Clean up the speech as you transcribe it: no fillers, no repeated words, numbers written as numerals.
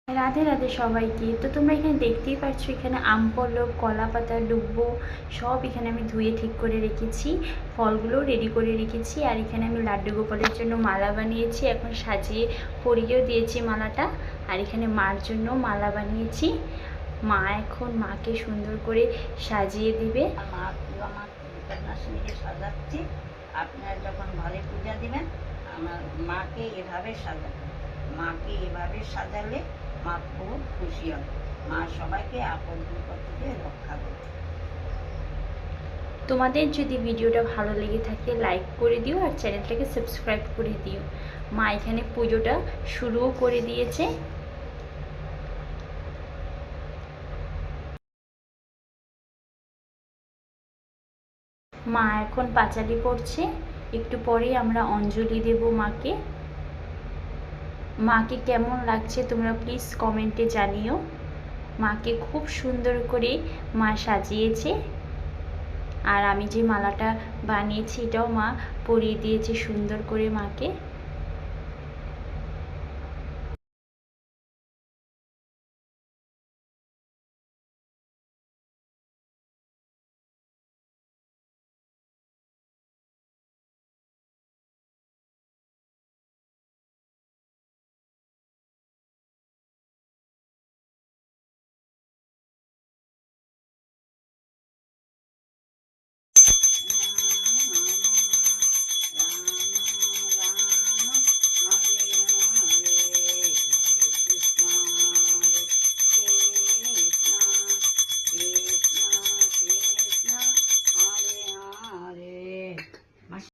राधे राधे सबाइके। तो तुम्हारा एखाने देखतेई पाচ্ছ एखाने आम पल्लव कला पाता डुब्बो सब एखाने आमी धुए ठीक करे रेखेছি। फलगुलो रेडी करे रेखेছি। और एखाने आमी लाड्डू गोपालेर जन्य माला बानिয়েছি। এখন সাজিয়ে পরিয়েও দিয়েছি মালাটা। আর এখানে মার জন্য মালা বানিয়েছি। মা এখন মাকে সুন্দর করে সাজিয়ে দিবে। সাজাচ্ছি আপনারা যখন ঘরে পূজা দিবেন আমার মাকে এভাবে সাজাবেন। মাকে এভাবে সাজালে মা খুব খুশি হয়। মা সবাইকে আপন বিপদ থেকে রক্ষা করে। তোমাদের যদি ভিডিওটা ভালো লেগে থাকে লাইক করে দিও আর চ্যানেলটাকে সাবস্ক্রাইব করে দিও। মা এখানে পুজোটা শুরুও করে দিয়েছে। মা এখন পাঁচালি পড়ছে। একটু পরেই আমরা অঞ্জলি দেব মাকে। মাকে কেমন লাগছে তোমরা প্লিজ কমেন্টে জানিও। মাকে খুব সুন্দর করে মা সাজিয়েছে। আর আমি যে মালাটা বানিয়েছি এটাও মা পরিয়ে দিয়েছে সুন্দর করে মাকে।